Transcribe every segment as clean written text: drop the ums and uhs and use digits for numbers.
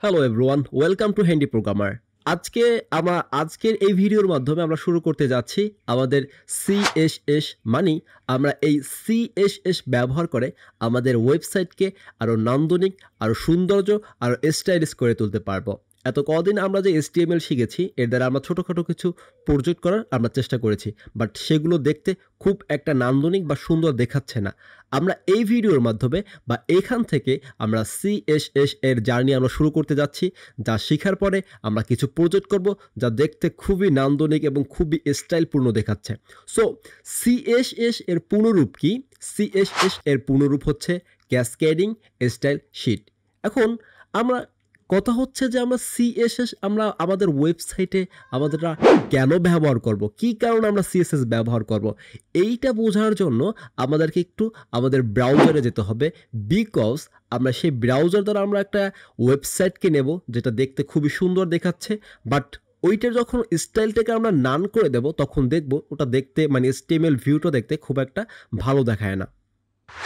Hello everyone, welcome to handy programmer. আজকে আজকের এই ভিডিওর মাধ্যমে আমরা শুরু করতে যাচ্ছি আমাদের সিএসএস মানে আমরা এই সিএসএস ব্যবহার করে আমাদের ওয়েবসাইটকে আরও নান্দনিক, আরও সৌন্দর্য, আরও স্টাইলিশ করে তুলতে পারবো। এত কদিন আমরা যে HTML শিখেছি এর দ্বারা আমরা ছোটোখাটো কিছু প্রজেক্ট করার আমরা চেষ্টা করেছি, বাট সেগুলো দেখতে খুব একটা নান্দনিক বা সুন্দর দেখাচ্ছে না। আমরা এই ভিডিওর মাধ্যমে বা এখান থেকে আমরা সিএসএস এর জার্নি আমরা শুরু করতে যাচ্ছি, যা শেখার পরে আমরা কিছু প্রজেক্ট করব যা দেখতে খুবই নান্দনিক এবং খুবই স্টাইলপূর্ণ দেখাচ্ছে। সো সিএসএস এর পূর্ণরূপ কি? সিএসএস এর পূর্ণরূপ হচ্ছে ক্যাসকেডিং স্টাইল শিট। এখন আমরা কথা হচ্ছে যে আমরা সিএসএস আমরা আমাদের ওয়েবসাইটে আমাদেরটা কেন ব্যবহার করব, কী কারণে আমরা সিএসএস ব্যবহার করব, এইটা বোঝার জন্য আমাদেরকে একটু আমাদের ব্রাউজারে যেতে হবে। বিকজ আমরা সেই ব্রাউজার দ্বারা আমরা একটা ওয়েবসাইটকে নেব যেটা দেখতে খুবই সুন্দর দেখাচ্ছে, বাট ওইটার যখন স্টাইলটাকে আমরা নান করে দেব তখন দেখব ওটা দেখতে মানে HTML ভিউটা দেখতে খুব একটা ভালো দেখায় না।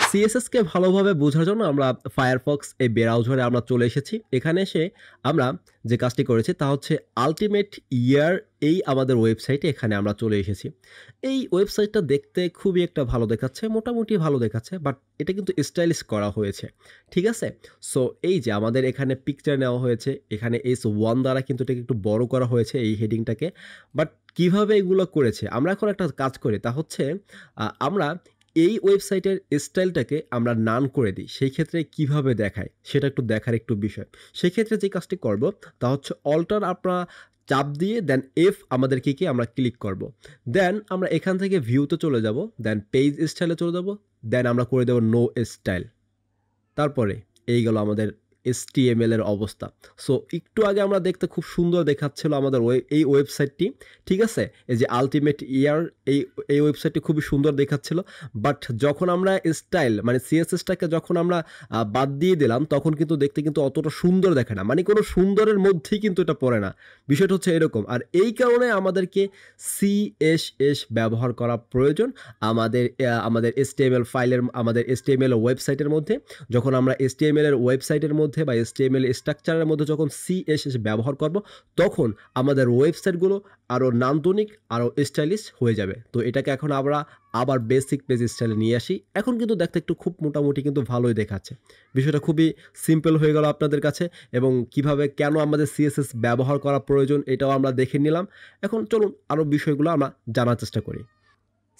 সিএসএসকে ভালোভাবে বোঝার জন্য আমরা ফায়ারফক্স এই ব্রাউজারে আমরা চলে এসেছি। এখানে এসে আমরা যে কাজটি করেছি তা হচ্ছে আলটিমেট ইয়ার এই আমাদের ওয়েবসাইটে এখানে আমরা চলে এসেছি। এই ওয়েবসাইটটা দেখতে খুবই একটা ভালো দেখাচ্ছে, মোটামুটি ভালো দেখাচ্ছে, বাট এটা কিন্তু স্টাইলিশ করা হয়েছে, ঠিক আছে? সো এই যে আমাদের এখানে পিকচার নেওয়া হয়েছে, এখানে S1 দ্বারা কিন্তু এটাকে একটু বড় করা হয়েছে এই হেডিংটাকে। বাট কিভাবে এগুলো করেছে, আমরা এখন একটা কাজ করি, তা হচ্ছে আমরা এই ওয়েবসাইটের স্টাইলটাকে আমরা নান করে দিই। সেই ক্ষেত্রে কিভাবে দেখায় সেটা একটু দেখার একটু বিষয়। সেক্ষেত্রে যে কাজটি করব তা হচ্ছে অল্টার আপনারা চাপ দিয়ে দেন এফ আমাদেরকে কি আমরা ক্লিক করব। দেন আমরা এখান থেকে ভিউতে চলে যাব, দেন পেজ স্টাইলে চলে যাব, দেন আমরা করে দেব নো স্টাইল। তারপরে এই গেল আমাদের HTML এর অবস্থা। সো একটু আগে আমরা দেখতে খুব সুন্দর দেখাচ্ছিল আমাদের এই ওয়েবসাইটটি, ঠিক আছে? এই যে আলটিমেট ইয়ার এই ওয়েবসাইটটি খুবই সুন্দর দেখাচ্ছিল, বাট যখন আমরা স্টাইল মানে সিএসএসটাকে যখন আমরা বাদ দিয়ে দিলাম তখন কিন্তু দেখতে কিন্তু অতটা সুন্দর দেখে না, মানে কোনো সুন্দরের মধ্যেই কিন্তু এটা পড়ে না। বিষয়টা হচ্ছে এরকম। আর এই কারণে আমাদেরকে সিএসএস ব্যবহার করা প্রয়োজন আমাদের HTML ফাইলের আমাদের HTML ওয়েবসাইটের মধ্যে। যখন আমরা HTML এর ওয়েবসাইটের মধ্যে বা HTML স্ট্রাকচারের মধ্যে যখন সিএসএস ব্যবহার করব তখন আমাদের ওয়েবসাইটগুলো আরও নান্দনিক, আরও স্টাইলিশ হয়ে যাবে। তো এটাকে এখন আমরা আবার বেসিক পেজ স্টাইলে নিয়ে আসি। এখন কিন্তু দেখতে একটু খুব মোটামুটি কিন্তু ভালোই দেখাচ্ছে। বিষয়টা খুবই সিম্পল হয়ে গেল আপনাদের কাছে, এবং কিভাবে কেন আমাদের সিএসএস ব্যবহার করা প্রয়োজন এটাও আমরা দেখে নিলাম। এখন চলুন আরও বিষয়গুলো আমরা জানার চেষ্টা করি।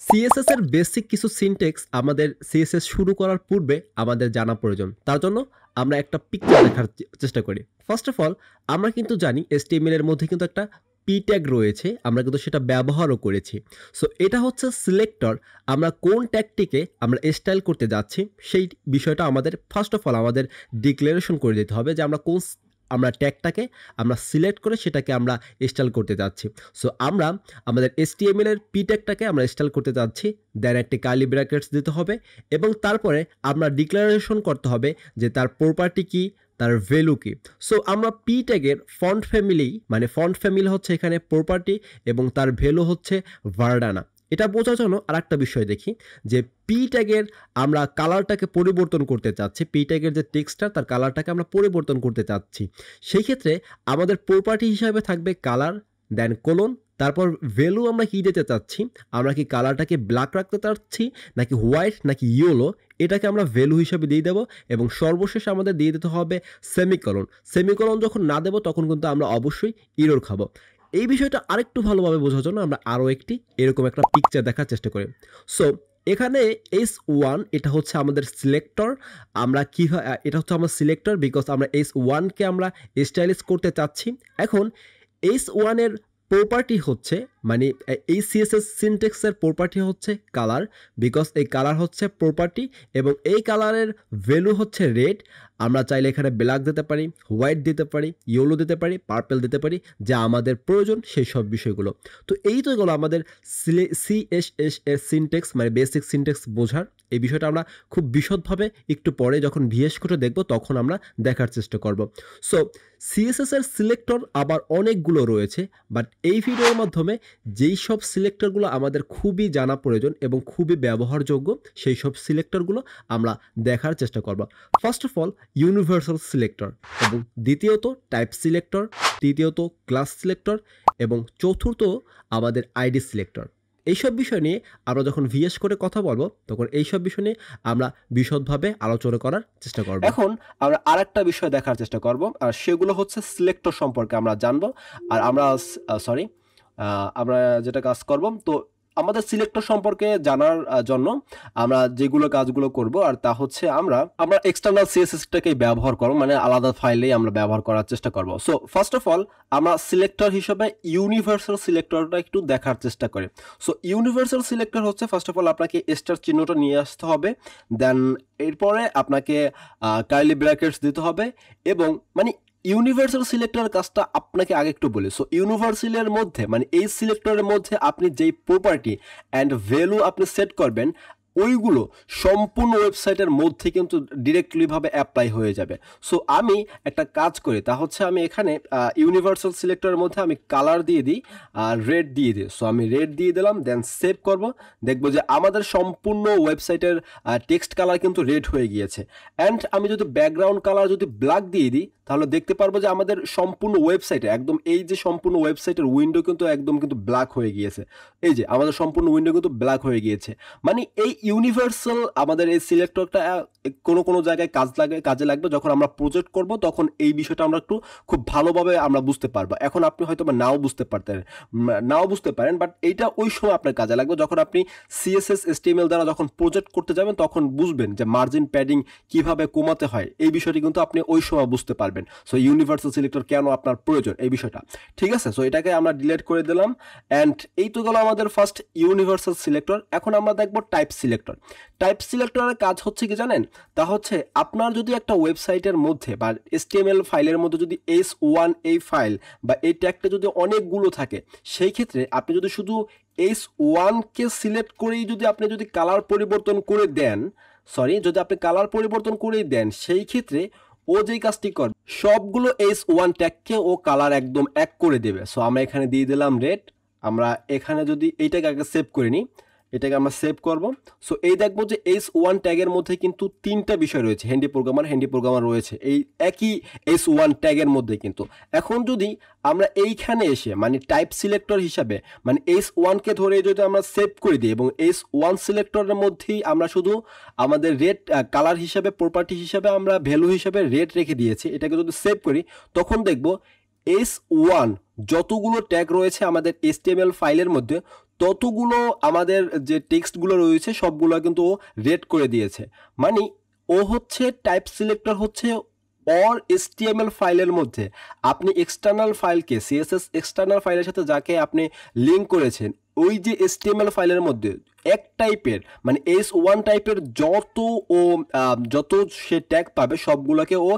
সিএসএস এর বেসিক কিছু সিনট্যাক্স আমাদের সিএসএস শুরু করার পূর্বে আমাদের জানা প্রয়োজন। তার জন্য আমরা একটা পিকচার দেখার চেষ্টা করি। ফার্স্ট অফ অল আমরা কিন্তু জানি HTML এর মধ্যে কিন্তু একটা পি ট্যাগ রয়েছে, আমরা কিন্তু সেটা ব্যবহারও করেছি। সো এটা হচ্ছে সিলেক্টর। আমরা কোন ট্যাগটিকে আমরা স্টাইল করতে যাচ্ছি সেই বিষয়টা আমাদের ফার্স্ট অফ অল আমাদের ডিক্লারেশন করে দিতে হবে যে আমরা ট্যাগটাকে আমরা সিলেক্ট করে সেটাকে আমরা স্টাইল করতে যাচ্ছি। সো আমরা আমাদের HTML এর পি ট্যাগটাকে আমরা স্টাইল করতে যাচ্ছি, দেন একটি কার্লি ব্র্যাকেটস দিতে হবে, এবং তারপরে আমরা ডিক্লারেশন করতে হবে যে তার প্রপার্টি কি, তার ভ্যালু কি। সো আমরা পি ট্যাগের ফন্ট ফ্যামিলি হচ্ছে এখানে প্রপার্টি, এবং তার ভ্যালু হচ্ছে ভার্ডানা। এটা বোঝার জন্য আরেকটা বিষয় দেখি যে পি ট্যাগের আমরা কালারটাকে পরিবর্তন করতে চাচ্ছি, পি ট্যাগের যে টেক্সটটা তার কালারটাকে আমরা পরিবর্তন করতে চাচ্ছি। সেই ক্ষেত্রে আমাদের প্রপার্টি হিসাবে থাকবে কালার, দেন কোলন, তারপর ভ্যালু আমরা কি দিতে চাচ্ছি, আমরা কি কালারটাকে ব্ল্যাক রাখতে চাচ্ছি নাকি হোয়াইট নাকি ইয়েলো, এটাকে আমরা ভ্যালু হিসাবে দিয়ে দেবো, এবং সর্বশেষে আমাদের দিয়ে দিতে হবে সেমিকোলন যখন না দেবো তখন কিন্তু আমরা অবশ্যই ইরর খাবো। এই বিষয়টা আরেকটু ভালোভাবে বোঝার জন্য আমরা আরও একটি এরকম একটা পিকচার দেখার চেষ্টা করি। সো এখানে S1 এটা হচ্ছে আমাদের সিলেক্টর। আমরা এটা হচ্ছে আমার সিলেক্টর, বিকজ আমরা S1কে আমরা স্টাইলিশ করতে চাচ্ছি। এখন S1 এর প্রপার্টি হচ্ছে মানে এই সিএসএস সিনট্যাক্সের প্রপার্টি হচ্ছে কালার, বিকজ এই কালার হচ্ছে প্রপার্টি, এবং এই কালারের ভ্যালু হচ্ছে রেড। আমরা চাইলে এখানে ব্ল্যাক দিতে পারি, হোয়াইট দিতে পারি, ইয়েলো দিতে পারি, পার্পল দিতে পারি, যা আমাদের প্রয়োজন সেই সব বিষয়গুলো। তো এই তো এগুলো আমাদের সিএসএস এর সিনট্যাক্স মানে বেসিক সিনট্যাক্স বোঝার। এই বিষয়টা আমরা খুব বিশদভাবে একটু পরে যখন ভিএস কোডে দেখব তখন আমরা দেখার চেষ্টা করব। সো সিএসএস এর সিলেক্টর আবার অনেকগুলো রয়েছে, বাট এই ভিডিওর মাধ্যমে যেই সব সিলেক্টরগুলো আমাদের খুবই জানা প্রয়োজন এবং খুবই ব্যবহারযোগ্য সেই সব সিলেক্টরগুলো আমরা দেখার চেষ্টা করব। First of all universal selector, এবং দ্বিতীয়ত টাইপ সিলেক্টর, তৃতীয়ত ক্লাস সিলেক্টর এবং চতুর্থ আমাদের আইডি সিলেক্টর। এইসব বিষয় নিয়ে আমরা যখন ভিএস করে কথা বলবো তখন এইসব বিষয় নিয়ে আমরা বিশদভাবে আলোচনা করার চেষ্টা করব। এখন আমরা আরেকটা বিষয় দেখার চেষ্টা করব, আর সেগুলো হচ্ছে সিলেক্টর সম্পর্কে আমরা জানবো। আর আমরা আমরা যেটা কাজ করব, তো আমাদের সিলেক্টর সম্পর্কে জানার জন্য আমরা যেগুলো কাজগুলো করব আর তা হচ্ছে আমরা এক্সটার্নাল সিএসএসটাকে ব্যবহার করব, মানে আলাদা ফাইলেই আমরা ব্যবহার করার চেষ্টা করব। সো ফার্স্ট অফ অল আমরা সিলেক্টর হিসেবে ইউনিভার্সাল সিলেক্টরটা একটু দেখার চেষ্টা করি। সো ইউনিভার্সাল সিলেক্টর হচ্ছে ফার্স্ট অফ অল আপনাকে স্টার চিহ্নটা নিয়ে আসতে হবে, দেন এরপরে আপনাকে কার্লি ব্র্যাকেটস দিতে হবে, এবং মানে ইউনিভার্সাল সিলেক্টরের কাজটা আপনাকে আগে একটু বলি। সো ইউনিভার্সালের মধ্যে মানে এই সিলেক্টরের মধ্যে আপনি যেই প্রপার্টি অ্যান্ড ভ্যালু আপনি সেট করবেন ওইগুলো সম্পূর্ণ ওয়েবসাইটের মধ্যে কিন্তু ডিরেক্টলিভাবে অ্যাপ্লাই হয়ে যাবে। সো আমি একটা কাজ করি, তা হচ্ছে আমি এখানে ইউনিভার্সাল সিলেক্টরের মধ্যে আমি কালার দিয়ে দিই, রেড দিয়ে দিই। সো আমি রেড দিয়ে দিলাম, দেন সেভ করব, দেখবো যে আমাদের সম্পূর্ণ ওয়েবসাইটের টেক্সট কালার কিন্তু রেড হয়ে গিয়েছে। অ্যান্ড আমি যদি ব্যাকগ্রাউন্ড কালার যদি ব্ল্যাক দিয়ে দিই তাহলে দেখতে পারবো যে আমাদের সম্পূর্ণ ওয়েবসাইটে একদম এই যে সম্পূর্ণ ওয়েবসাইটের উইন্ডো কিন্তু একদম কিন্তু ব্ল্যাক হয়ে গিয়েছে। এই যে আমাদের সম্পূর্ণ উইন্ডো কিন্তু ব্ল্যাক হয়ে গিয়েছে। মানে এই ইউনিভার্সাল আমাদের এই সিলেক্টরটা কোনো জায়গায় কাজে লাগবে যখন আমরা প্রজেক্ট করব, তখন এই বিষয়টা আমরা একটু খুব ভালোভাবে আমরা বুঝতে পারবো। এখন আপনি হয়তো বা নাও বুঝতে পারেন, বাট এইটা ওই সময় আপনার কাজে লাগবে যখন আপনি সিএসএস এসটিএমএল দ্বারা যখন প্রজেক্ট করতে যাবেন তখন বুঝবেন যে মার্জিন প্যাডিং কিভাবে কমাতে হয়। এই বিষয়টি কিন্তু আপনি ওই সময় বুঝতে পারবেন। সো ইউনিভার্সাল সিলেক্টর কেন আপনার প্রয়োজন এই বিষয়টা, ঠিক আছে। সো এটাকে আমরা ডিলিট করে দিলাম, অ্যান্ড এই তো গেল আমাদের ফার্স্ট ইউনিভার্সাল সিলেক্টর। এখন আমরা দেখবো টাইপ সিলেক্টর। টাইপ সিলেক্টরের কাজ হচ্ছে কি জানেন, তা হচ্ছে আপনার যদি একটা ওয়েবসাইটের মধ্যে বা HTML ফাইলের মধ্যে যদি S1 এই ফাইল বা এই ট্যাগটা যদি অনেকগুলো থাকে, সেই ক্ষেত্রে আপনি যদি শুধু S1 কে সিলেক্ট করেই আপনি যদি কালার পরিবর্তন করে দেন, সেই ক্ষেত্রে ও যেই কাজটি করবে সবগুলো S1 ট্যাগকে ও কালার একদম এক করে দেবে। সো আমরা এখানে দিয়ে দিলাম রেড। আমরা এখানে যদি এইটাকে আগে সেভ করে নিই, এটাকে আমরা সেভ করব। সো এই দেখবো যে S1 ট্যাগের মধ্যে কিন্তু তিনটা বিষয় রয়েছে, হ্যান্ডি প্রোগ্রামার রয়েছে এই একই S1 ট্যাগের মধ্যে কিন্তু। এখন যদি আমরা এইখানে এসে মানে টাইপ সিলেক্টর হিসাবে মানে S1 কে ধরে যদি আমরা সেভ করে দিই এবং S1 সিলেক্টরের মধ্যেই আমরা শুধু আমাদের রেড কালার হিসাবে প্রপার্টি হিসাবে আমরা ভ্যালু হিসাবে রেড রেখে দিয়েছি, এটাকে যদি সেভ করি তখন দেখব S1 যতগুলো ট্যাগ রয়েছে আমাদের HTML ফাইলের মধ্যে ততগুলো আমাদের যে টেক্সটগুলো রয়েছে সবগুলো কিন্তু ও রেড করে দিয়েছে। মানে ও হচ্ছে টাইপ সিলেক্টর হচ্ছে অর HTML ফাইলের মধ্যে আপনি এক্সটার্নাল ফাইলকে CSS এক্সটার্নাল ফাইলের সাথে যাকে আপনি লিঙ্ক করেছেন ওই যে HTML ফাইলের মধ্যে এক টাইপের মানে S1 টাইপের যত সে ট্যাগ পাবে সবগুলোকে ও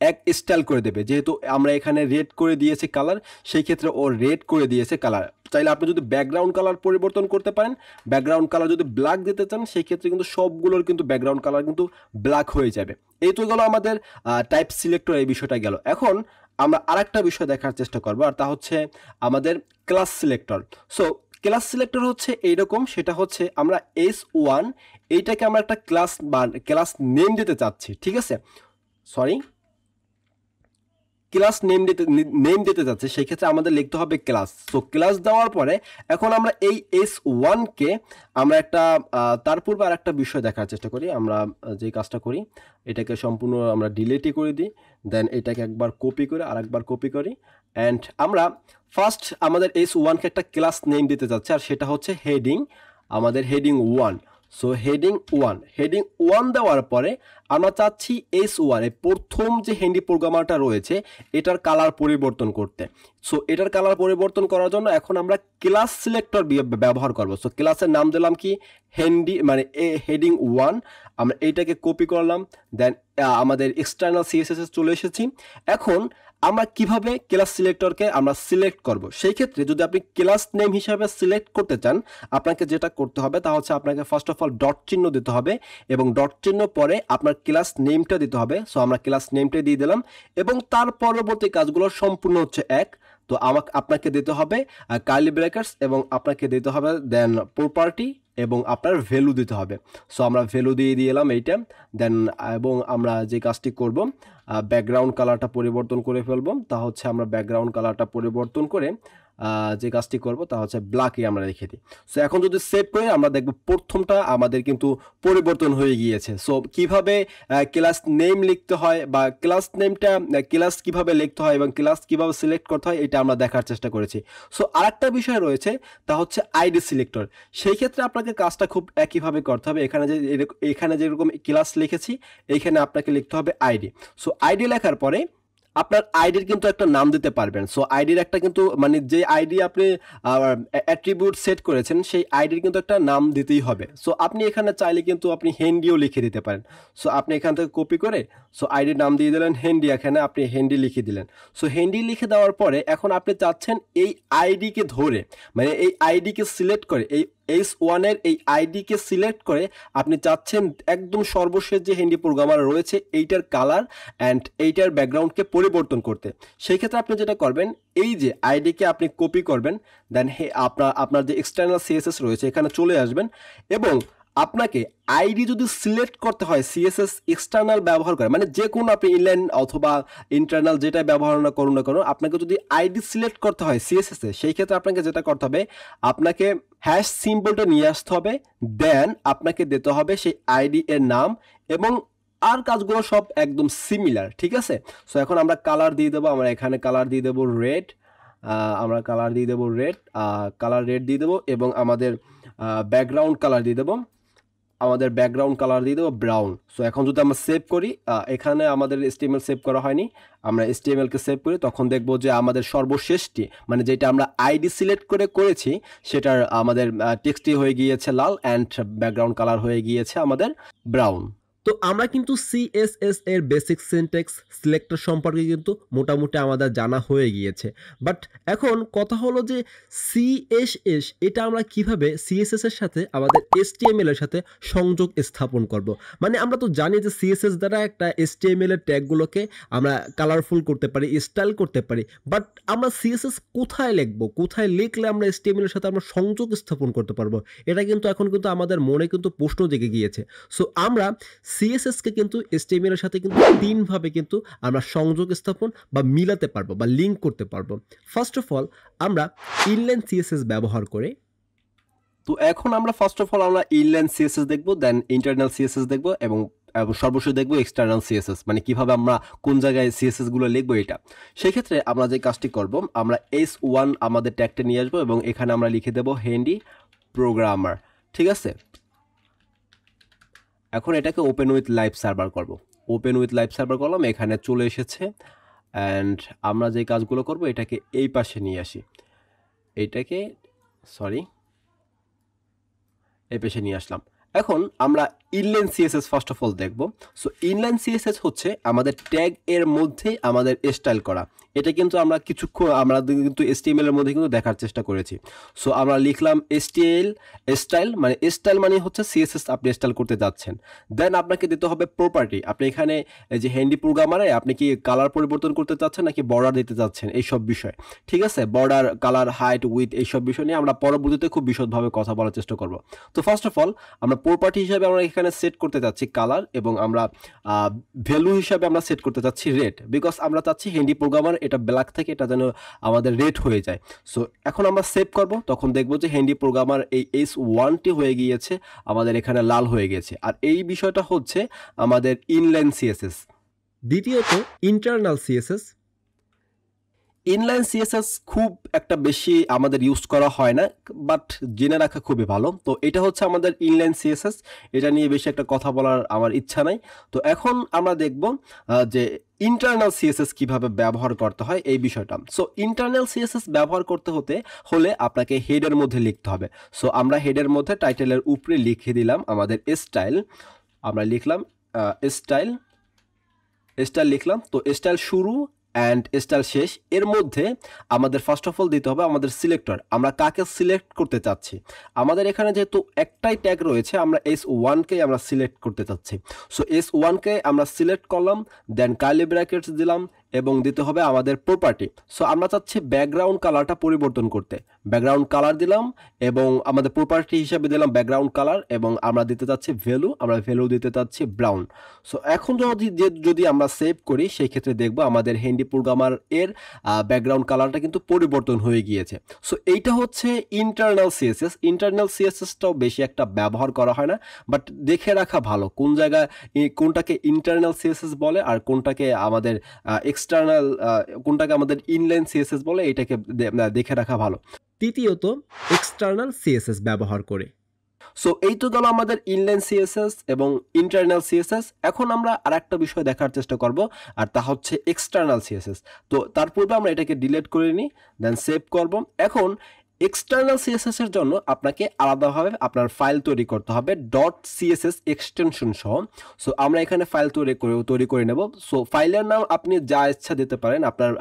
এক স্টাইল করে দেবে। যেহেতু আমরা এখানে রেড করে দিয়েছি কালার, সেই ক্ষেত্রে ও রেড করে দিয়েছে কালার। চাইলে আপনি যদি ব্যাকগ্রাউন্ড কালার পরিবর্তন করতে পারেন, ব্যাকগ্রাউন্ড কালার যদি ব্ল্যাক দিতে চান সেই ক্ষেত্রে কিন্তু সবগুলোর কিন্তু ব্যাকগ্রাউন্ড কালার কিন্তু ব্ল্যাক হয়ে যাবে। এই তো গেল আমাদের টাইপ সিলেক্টর, এই বিষয়টা গেল। এখন আমরা আরেকটা বিষয় দেখার চেষ্টা করবো, আর তা হচ্ছে আমাদের class selector. So class selector হচ্ছে এইরকম, সেটা হচ্ছে আমরা S1 এইটাকে আমরা একটা ক্লাস নেম দিতে চাচ্ছি, ঠিক আছে, ক্লাস নেম দিতে যাচ্ছে, সেই ক্ষেত্রে আমাদের লিখতে হবে ক্লাস। সো ক্লাস দেওয়ার পরে এখন আমরা এই S1 কে আমরা একটা তার পূর্বে আর একটা বিষয় দেখার চেষ্টা করি। আমরা যে কাজটা করি এটাকে সম্পূর্ণ আমরা ডিলিটই করে দিই, দেন এটাকে একবার কপি করে আরেকবার কপি করি, অ্যান্ড আমরা ফার্স্ট আমাদের S1 কে একটা ক্লাস নেম দিতে যাচ্ছে, আর সেটা হচ্ছে হেডিং, আমাদের হেডিং 1। সো হেডিং 1 দেওয়ার পরে আমরা চাচ্ছি S1 এর প্রথম যে হ্যান্ডি প্রোগ্রামারটা রয়েছে এটার কালার পরিবর্তন করতে। সো এটার কালার পরিবর্তন করার জন্য এখন আমরা ক্লাস সিলেক্টর ব্যবহার করব। সো ক্লাসের নাম দিলাম কি হ্যান্ডি মানে হেডিং 1। আমরা এইটাকে কপি করলাম, দেন আমাদের এক্সটার্নাল CSS চলে এসেছি। এখন আমরা কিভাবে ক্লাস সিলেক্টরকে আমরা সিলেক্ট করব, সেই ক্ষেত্রে যদি আপনি ক্লাস নেম হিসাবে সিলেক্ট করতে চান, আপনাকে যেটা করতে হবে তা হচ্ছে আপনাকে ফার্স্ট অফ অল ডট চিহ্ন দিতে হবে এবং ডট চিহ্ন পরে আপনার ক্লাস নেমটা দিতে হবে। সো আমরা ক্লাস নেমটা দিয়ে দিলাম এবং তার পরবর্তী কাজগুলো সম্পূর্ণ হচ্ছে এক। তো আপনাকে দিতে হবে কার্লি ব্রেকার্স এবং আপনাকে দিতে হবে দেন প্রপার্টি এবং আপনার ভ্যালু দিতে হবে। সো আমরা ভ্যালু দিয়ে দিলাম এইটা দেন, এবং আমরা যে কাজটি করব ব্যাকগ্রাউন্ড কালারটা পরিবর্তন করে ফেলবো। তা হচ্ছে আমরা ব্যাকগ্রাউন্ড কালারটা পরিবর্তন করে যে কাজটি করব তা হচ্ছে ব্ল্যাকই আমরা রেখে দিই। সো এখন যদি সেভ করে আমরা দেখব প্রথমটা আমাদের কিন্তু পরিবর্তন হয়ে গিয়েছে। সো কিভাবে ক্লাস নেম লিখতে হয় বা ক্লাস নেমটা ক্লাস কিভাবে লিখতে হয় এবং ক্লাস কিভাবে সিলেক্ট করতে হয় এটা আমরা দেখার চেষ্টা করেছি। সো আরেকটা বিষয় রয়েছে তা হচ্ছে আইডি সিলেক্টর। সেই ক্ষেত্রে আপনাকে কাজটা খুব একইভাবে করতে হবে। এখানে যেরকম ক্লাস লিখেছি এইখানে আপনাকে লিখতে হবে আইডি। সো আইডি লেখার পরে আপনার আইডির কিন্তু একটা নাম দিতে পারবেন। সো আইডির একটা কিন্তু মানে যে আইডি আপনি অ্যাট্রিবিউট সেট করেছেন সেই আইডির কিন্তু একটা নাম দিতেই হবে। সো আপনি এখানে চাইলে কিন্তু আপনি হেন্ডিও লিখে দিতে পারেন। সো আপনি এখান থেকে কপি করে সো আইডির নাম দিয়ে দিলেন হেন্ডি, এখানে আপনি হেন্ডি লিখে দিলেন। সো হেন্ডি লিখে দেওয়ার পরে এখন আপনি চাচ্ছেন এই আইডিকে ধরে মানে এই আইডিকে সিলেক্ট করে এই S1 এর এই আইডিকে সিলেক্ট করে আপনি চাচ্ছেন একদম সর্বশেষ যে হেন্ডি প্রোগ্রামার রয়েছে এইটার কালার অ্যান্ড এইটার ব্যাকগ্রাউন্ডকে পরিবর্তন করতে। সেই ক্ষেত্রে আপনি যেটা করবেন এই যে আইডিকে আপনি কপি করবেন দেন আপনার যে এক্সটার্নাল সিএসএস রয়েছে এখানে চলে আসবেন এবং আপনাকে আইডি যদি সিলেক্ট করতে হয় সিএসএস এক্সটার্নাল ব্যবহার করে মানে যে কোনো আপনি ইনলাইন অথবা ইন্টারনাল যেটা ব্যবহার না করুন না কেন আপনাকে যদি আইডি সিলেক্ট করতে হয় সিএসএস এ সেই ক্ষেত্রে আপনাকে যেটা করতে হবে আপনাকে হ্যাশ সিম্বলটা নিয়ে আসতে হবে দেন আপনাকে দিতে হবে সেই আইডি এর নাম এবং আর কাজগুলো সব একদম সিমিলার, ঠিক আছে। সো এখন আমরা কালার দিয়ে দেবো, আমরা এখানে কালার দিয়ে দেবো রেড, আমরা কালার দিয়ে দেবো রেড, কালার রেড দিয়ে দেবো এবং আমাদের ব্যাকগ্রাউন্ড কালার দিয়ে দেবো, আমাদের ব্যাকগ্রাউন্ড কালার দিয়ে দেবো ব্রাউন। সো এখন যদি আমরা সেভ করি এখানে আমাদের HTML সেভ করা হয়নি, আমরা HTML-কে সেভ করি তখন দেখবো যে আমাদের সর্বশেষটি মানে যেটা আমরা আইডি সিলেক্ট করে করেছি সেটার আমাদের টেক্সটটি হয়ে গিয়েছে লাল অ্যান্ড ব্যাকগ্রাউন্ড কালার হয়ে গিয়েছে আমাদের ব্রাউন। তো আমরা কিন্তু সিএসএস এর বেসিক সিনট্যাক্স সিলেক্টর সম্পর্কে কিন্তু মোটামুটি আমাদের জানা হয়ে গিয়েছে। বাট এখন কথা হলো যে সিএসএস এটা আমরা কিভাবে সিএসএস এর সাথে আমাদের HTML এর সাথে সংযোগ স্থাপন করব। মানে আমরা তো জানি যে সিএসএস দ্বারা একটা HTML এর ট্যাগগুলোকে আমরা কালারফুল করতে পারি, স্টাইল করতে পারি। বাট আমরা সিএসএস কোথায় লিখব, কোথায় লিখলে আমরা HTML এর সাথে আমরা সংযোগ স্থাপন করতে পারবো, এটা কিন্তু এখন কিন্তু আমাদের মনে কিন্তু প্রশ্ন জেগে গিয়েছে। সো আমরা সিএসএসকে কিন্তু HTML এর সাথে কিন্তু তিনভাবে কিন্তু আমরা সংযোগ স্থাপন বা মিলাতে পারবো বা লিঙ্ক করতে পারবো। ফার্স্ট অফ অল আমরা ইনলাইন সিএসএস ব্যবহার করে তো এখন আমরা ফার্স্ট অফ অল আমরা ইনলাইন সিএসএস দেখবো দেন ইন্টারনাল সিএসএস দেখবো এবং সর্বশেষ দেখবো এক্সটার্নাল সিএসএস মানে কিভাবে আমরা কোন জায়গায় সিএসএস গুলো লিখবো এটা। সেক্ষেত্রে আমরা যে কাজটি করব আমরা S1 আমাদের ট্যাগটা নিয়ে আসবো এবং এখানে আমরা লিখে দেবো হেন্ডি প্রোগ্রামার, ঠিক আছে। এখন এটাকে ওপেন উইথ লাইভ সার্ভার করব, ওপেন উইথ লাইভ সার্ভার করলাম, এখানে চলে এসেছে অ্যান্ড আমরা যে কাজগুলো করব এটাকে এই পাশে নিয়ে আসি, এইটাকে এই পাশে নিয়ে আসলাম। এখন আমরা inline CSS first of all দেখব। সো ইনলাইন সিএসএস হচ্ছে আমাদের ট্যাগ এর মধ্যে আমাদের স্টাইল করা। এটা কিন্তু আমরা আমরা কিন্তু HTML এর মধ্যে কিন্তু দেখার চেষ্টা করেছি। সো আমরা লিখলাম স্টাইল মানে হচ্ছে সিএসএস আপনি স্টাইল করতে যাচ্ছেন। দেন আপনাকে দিতে হবে প্রপার্টি, আপনি এখানে যে হ্যান্ডি প্রোগ্রামারে আপনি কি কালার পরিবর্তন করতে চাচ্ছেন নাকি বর্ডার দিতে চাচ্ছেন এইসব বিষয়, ঠিক আছে। বর্ডার, কালার, হাইট, উইথ এইসব বিষয় নিয়ে আমরা পরবর্তীতে খুব বিশদভাবে কথা বলার চেষ্টা করব। তো ফার্স্ট অফ অল আমরা প্রপার্টি হিসাবে আমরা এখানে সেট করতে যাচ্ছি কালার এবং আমরা ভ্যালু হিসাবে আমরা সেট করতে যাচ্ছি রেড, বিকজ আমরা চাচ্ছি হ্যান্ডি প্রোগ্রামার এটা ব্ল্যাক থেকে এটা যেন আমাদের রেড হয়ে যায়। সো এখন আমরা সেভ করব তখন দেখব যে হ্যান্ডি প্রোগ্রামার এই S1টি হয়ে গিয়েছে আমাদের এখানে লাল হয়ে গেছে। আর এই বিষয়টা হচ্ছে আমাদের ইনলাইন সিএসএস। দ্বিতীয়ত ইন্টারনাল সিএসএস। ইনলাইন সিএসএস খুব একটা বেশি আমাদের ইউজ করা হয় না, বাট জেনে রাখা খুবই ভালো। তো এটা হচ্ছে আমাদের ইনলাইন সিএসএস, এটা নিয়ে বেশি একটা কথা বলার আমার ইচ্ছা নাই। তো এখন আমরা দেখব যে ইন্টারনাল সিএসএস কিভাবে ব্যবহার করতে হয় এই বিষয়টা। সো ইন্টারনাল সিএসএস ব্যবহার করতে হলে আপনাকে হেডের মধ্যে লিখতে হবে। সো আমরা হেডের মধ্যে টাইটেলের উপরে লিখে দিলাম আমাদের স্টাইল, আমরা লিখলাম স্টাইল লিখলাম। তো স্টাইল শুরু অ্যান্ড স্টাইল শেষ, এর মধ্যে আমাদের ফার্স্ট অফ অল দিতে হবে আমাদের সিলেক্টর, আমরা কাকে সিলেক্ট করতে চাচ্ছি। আমাদের এখানে যেহেতু একটাই ট্যাগ রয়েছে, আমরা S1কে আমরা সিলেক্ট করতে চাচ্ছি। সো S1কে আমরা সিলেক্ট করলাম, দেন কার্লি ব্র্যাকেটস দিলাম এবং দিতে হবে আমাদের প্রপার্টি। সো আমরা চাচ্ছি ব্যাকগ্রাউন্ড কালারটা পরিবর্তন করতে, ব্যাকগ্রাউন্ড কালার দিলাম এবং আমাদের প্রপার্টি হিসাবে দিলাম ব্যাকগ্রাউন্ড কালার, এবং আমরা দিতে চাচ্ছি ভ্যালু, আমরা ভ্যালু দিতে চাচ্ছি ব্রাউন। সো এখন যদি আমরা সেভ করি সেই ক্ষেত্রে দেখবো আমাদের হ্যান্ডি প্রোগ্রামার এর ব্যাকগ্রাউন্ড কালারটা কিন্তু পরিবর্তন হয়ে গিয়েছে। সো এইটা হচ্ছে ইন্টারনাল সিএসএস। ইন্টারনাল সিএসএসটাও বেশি একটা ব্যবহার করা হয় না, বাট দেখে রাখা ভালো কোন জায়গায় কোনটাকে ইন্টারনাল সিএসএস বলে আর কোনটাকে আমাদের এক্সটার্নাল, কোনটাকে আমাদের ইনলাইন সিএসএস বলে, এটাকে দেখে রাখা ভালো। তৃতীয়ত এক্সটার্নাল সিএসএস ব্যবহার করে। সো এই তো গেল আমাদের ইনলাইন সিএসএস এবং ইন্টারনাল সিএসএস। এখন আমরা আরেকটা বিষয় দেখার চেষ্টা করব, আর তা হচ্ছে এক্সটার্নাল সিএসএস। তো তার পূর্বে আমরা এটাকে ডিলিট করে নিই, দেন সেভ করব। এখন এক্সটার্নাল সিএসএস এর জন্য আপনাকে আলাদাভাবে আপনার ফাইল তৈরি করতে হবে .css এক্সটেনশন সহ। সো আমরা এখানে ফাইল তৈরি করে নেব। সো ফাইলের নাম আপনি যা ইচ্ছা দিতে পারেন, আপনার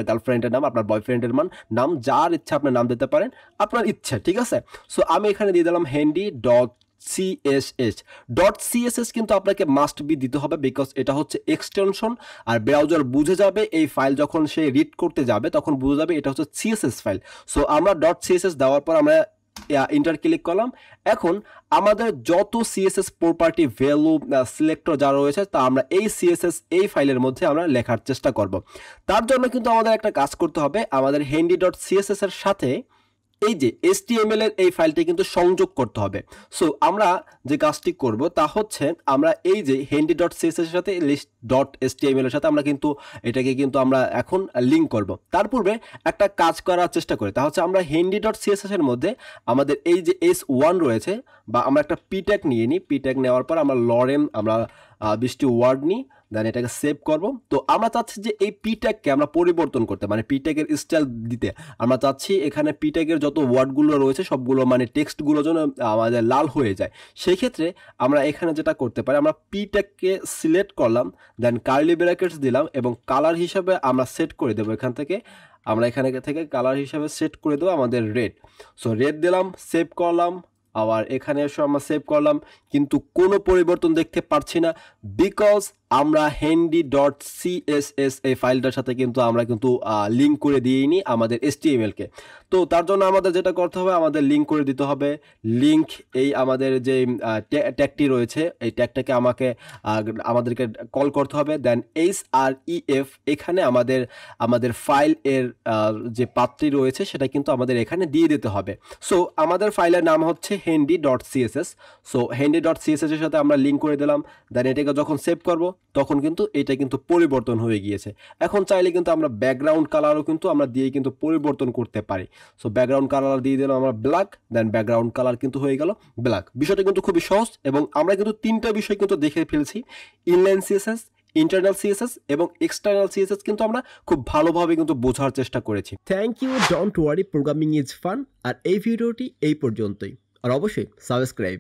গার্লফ্রেন্ডের নাম, আপনার বয়ফ্রেন্ডের নাম, যার ইচ্ছা আপনার নাম দিতে পারেন, আপনার ইচ্ছা, ঠিক আছে। সো আমি এখানে দিয়ে দিলাম handy.css কিন্তু আপনাকে মাস্ট বি দিতে হবে, বিকজ এটা হচ্ছে এক্সটেনশন, আর ব্রাউজার বুঝে যাবে এই ফাইল যখন সে রিড করতে যাবে তখন বুঝে যাবে এটা হচ্ছে সিএসএস ফাইল। সো আমরা .css দেওয়ার পর আমরা ইন্টার ক্লিক করলাম। এখন আমাদের যত সিএসএস প্রপার্টি, ভ্যালু, সিলেক্টর যা রয়েছে তা আমরা এই সিএসএস এই ফাইলের মধ্যে আমরা লেখার চেষ্টা করব। তার জন্য কিন্তু আমাদের একটা কাজ করতে হবে, আমাদের handy.css এর সাথে এই যে HTML এর এই ফাইলটি কিন্তু সংযোগ করতে হবে। সো আমরা যে কাজটি করব তা হচ্ছে আমরা এই যে handy.css এর সাথে list.html এর সাথে আমরা কিন্তু এটাকে কিন্তু আমরা এখন লিংক করব। তার পূর্বে একটা কাজ করার চেষ্টা করি, তা হচ্ছে আমরা handy.css এর মধ্যে আমাদের এই যে S1 রয়েছে, বা আমরা একটা p ট্যাগ নিয়ে নিই। p ট্যাগ নেওয়ার পর আমরা লরেম, আমরা 20টি ওয়ার্ড নিই, দেন এটাকে সেভ করব। তো আমরা চাচ্ছি যে এই পি ট্যাগকে আমরা পরিবর্তন করতে, মানে পি ট্যাগের স্টাইল দিতে আমরা চাচ্ছি এখানে পি ট্যাগের যত ওয়ার্ডগুলো রয়েছে সবগুলো, মানে টেক্সটগুলো যেন আমাদের লাল হয়ে যায়। সেই ক্ষেত্রে আমরা এখানে যেটা করতে পারি, আমরা পি ট্যাগকে সিলেক্ট করলাম, দেন কার্লি ব্র্যাকেটস দিলাম এবং কালার হিসাবে আমরা সেট করে দেবো এখান থেকে, আমরা এখানে থেকে কালার হিসাবে সেট করে দেবো আমাদের রেড। সো রেড দিলাম, সেভ করলাম, আবার এখানে এসে আমরা সেভ করলাম, কিন্তু কোনো পরিবর্তন দেখতে পারছি না, বিকজ আমরা handy.css এই ফাইলটার সাথে কিন্তু আমরা কিন্তু লিঙ্ক করে দিইনি আমাদের HTML-কে। তো তার জন্য আমাদের যেটা করতে হবে, আমাদের লিঙ্ক করে দিতে হবে। লিঙ্ক এই আমাদের যে ট্যাগটি রয়েছে এই ট্যাগটাকে আমাদেরকে কল করতে হবে, দেন href এখানে আমাদের ফাইল এর যে পাথটি রয়েছে সেটা কিন্তু আমাদের এখানে দিয়ে দিতে হবে। সো আমাদের ফাইলের নাম হচ্ছে handy.css। সো handy.css এর সাথে আমরা লিঙ্ক করে দিলাম, দেন এটাকে যখন সেভ করব তখন কিন্তু এটা কিন্তু পরিবর্তন হয়ে গিয়েছে। এখন চাইলে কিন্তু আমরা ব্যাকগ্রাউন্ড কালারও কিন্তু আমরা দিয়ে কিন্তু পরিবর্তন করতে পারি। সো ব্যাকগ্রাউন্ড কালার দিয়ে দিলাম আমরা ব্ল্যাক, দেন ব্যাকগ্রাউন্ড কালার কিন্তু হয়ে গেল ব্ল্যাক। বিষয়টা কিন্তু খুবই সহজ এবং আমরা কিন্তু তিনটা বিষয় কিন্তু দেখে ফেলছি, ইনলাইন সিএসএস, ইন্টারনাল সিএসএস এবং এক্সটার্নাল সিএসএস কিন্তু আমরা খুব ভালোভাবে কিন্তু বোঝার চেষ্টা করেছি। Thank you, don't worry, programming is fun. আর এই ভিডিওটি এই পর্যন্তই, আর অবশ্যই সাবস্ক্রাইব।